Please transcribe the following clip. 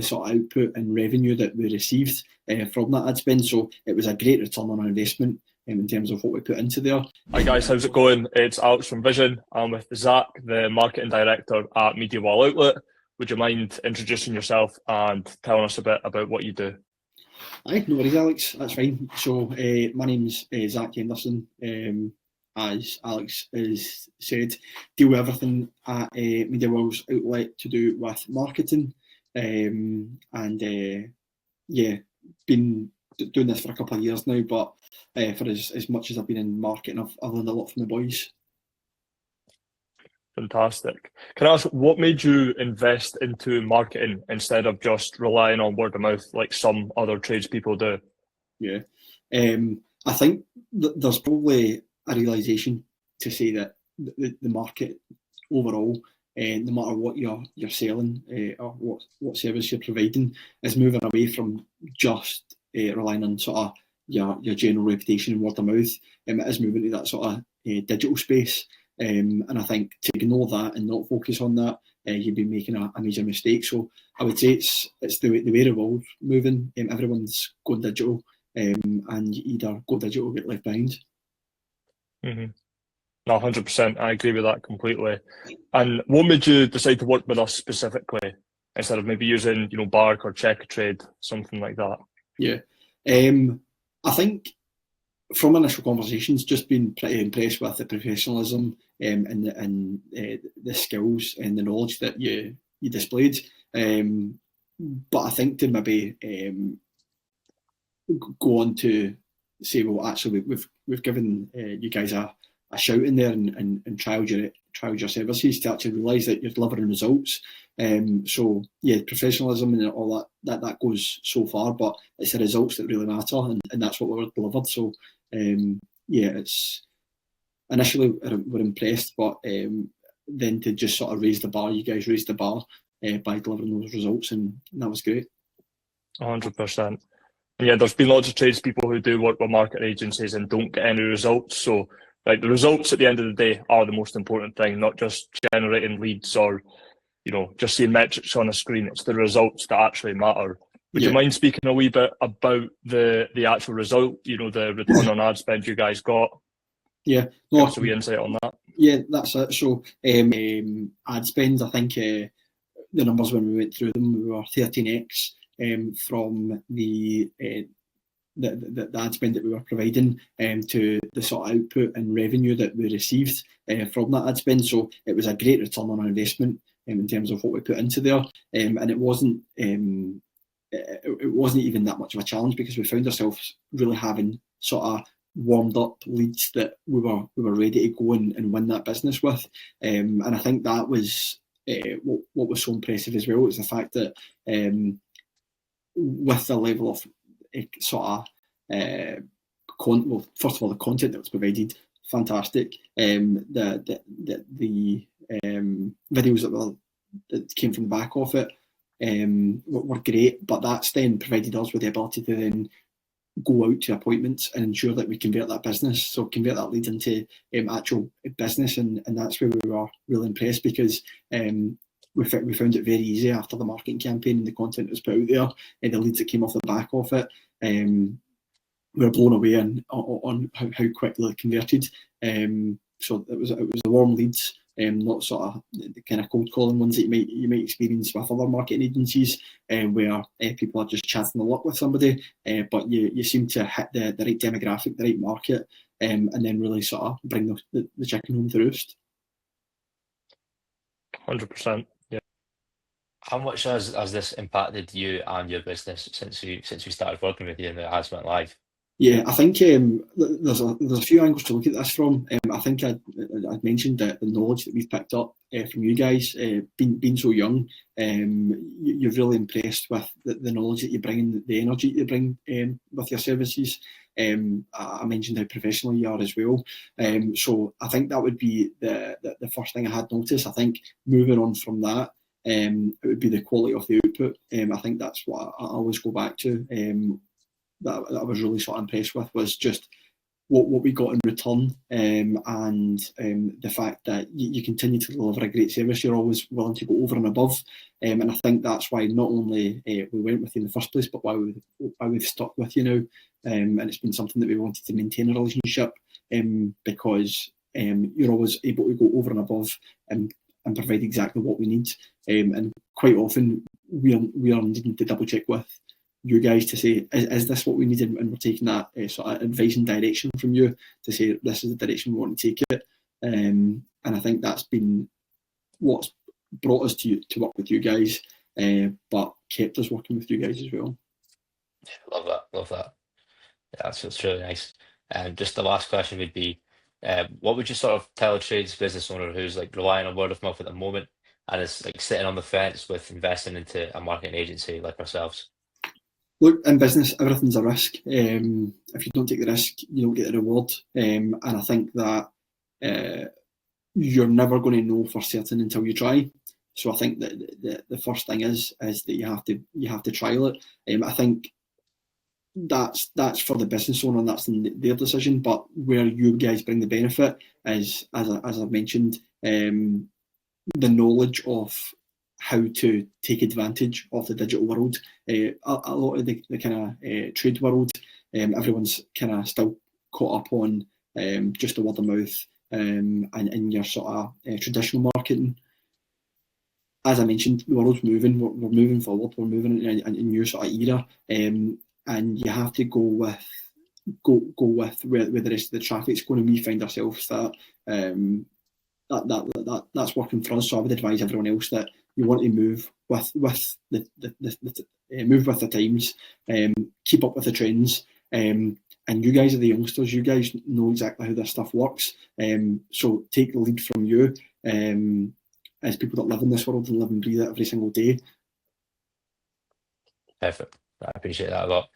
sort of output and revenue that we received from that ad spend. So it was a great return on our investment in terms of what we put into there. Hi guys, how's it going? It's Alex from Vision. I'm with Zach, the marketing director at Media Wall Outlet. Would you mind introducing yourself and telling us a bit about what you do? Aye, no worries, Alex. That's fine. So my name's Zach Henderson. As Alex has said, deal with everything at Media Wall's Outlet to do with marketing. Been doing this for a couple of years now, but for as much as I've been in marketing, I've learned a lot from the boys. Fantastic. Can I ask, what made you invest into marketing instead of just relying on word of mouth like some other tradespeople do? Yeah, I think there's probably a realisation to say that the market overall, no matter what you're selling or what service you're providing, is moving away from just relying on sort of your general reputation and word of mouth. It is moving to that sort of digital space. And I think to ignore that and not focus on that, you'd be making a major mistake. So I would say it's the way the world's moving. Everyone's going digital, and you either go digital or get left behind. Mm-hmm. No, 100%. I agree with that completely. And what made you decide to work with us specifically instead of maybe using, Bark or Checkatrade, something like that? Yeah, I think from initial conversations, just been pretty impressed with the professionalism and the skills and the knowledge that you displayed. But I think to maybe go on to say, well, actually, we've given you guys a shout in there and trialled your services to actually realise that you're delivering results. So yeah, professionalism and all that goes so far, but it's the results that really matter, and that's what we were delivered. So it's initially we're impressed, but then to just sort of raise the bar, you guys raised the bar by delivering those results, and that was great. 100%. Yeah, there's been lots of tradespeople who do work with market agencies and don't get any results. So, like, the results at the end of the day are the most important thing, not just generating leads or, just seeing metrics on a screen. It's the results that actually matter. Would you mind speaking a wee bit about the actual result, the return on ad spend you guys got? Yeah. Give us a wee insight on that. Yeah, that's it. So ad spend, I think the numbers when we went through them, we were 13x from the ad spend that we were providing to the sort of output and revenue that we received from that ad spend. So it was a great return on our investment in terms of what we put into there, and it wasn't even that much of a challenge because we found ourselves really having sort of warmed up leads that we were ready to go and win that business with, and I think that was what was so impressive as well, is the fact that with the level of sort of first of all, the content that was provided, fantastic. The videos that came from the back of it were great, but that's then provided us with the ability to then go out to appointments and ensure that we convert that business, so convert that lead into actual business, and that's where we were really impressed, because we found it very easy after the marketing campaign and the content that was put out there, and the leads that came off the back of it. We were blown away on how quickly it converted. So it was the warm leads, not sort of the kind of cold calling ones that you might experience with other marketing agencies, where people are just chatting the luck with somebody, but you seem to hit the right demographic, the right market, and then really sort of bring the chicken home to roost. 100%. Yeah. How much has this impacted you and your business since we started working with you and the ads went live? Yeah, I think there's a few angles to look at this from. I think I'd mentioned that the knowledge that we've picked up from you guys, being so young, you've really impressed with the knowledge that you bring and the energy that you bring with your services. I mentioned how professional you are as well. So I think that would be the first thing I had noticed. I think moving on from that, it would be the quality of the output. I think that's what I always go back to. That I was really sort of impressed with, was just what we got in return, and the fact that you continue to deliver a great service. You're always willing to go over and above, and I think that's why not only we went with you in the first place, but why we've stuck with you now, and it's been something that we wanted to maintain a relationship, because you're always able to go over and above and provide exactly what we need, and quite often we are needing to double check with you guys to say, is this what we need? And we're taking that sort of advice and direction from you to say, this is the direction we want to take it. And I think that's been what's brought us to work with you guys, but kept us working with you guys as well. Love that. Yeah, that's really nice. And just the last question would be, what would you sort of tell a trades business owner who's like relying on word of mouth at the moment and is like sitting on the fence with investing into a marketing agency like ourselves? Look, in business, everything's a risk. If you don't take the risk, you don't get the reward. And I think that you're never going to know for certain until you try. So I think that the first thing is that you have to trial it. I think that's for the business owner, and that's their decision. But where you guys bring the benefit is, as I've mentioned, the knowledge of how to take advantage of the digital world. A lot of the kind of trade world, everyone's kind of still caught up on just the word of mouth, and your sort of traditional marketing. As I mentioned, the world's moving. We're moving forward. We're moving in a new sort of era, and you have to go with where the rest of the traffic's going. And we find ourselves that that's working for us. So I would advise everyone else that you want to move with the times, keep up with the trends, and you guys are the youngsters. You guys know exactly how this stuff works. So take the lead from you, as people that live in this world and live and breathe it every single day. Perfect. I appreciate that a lot.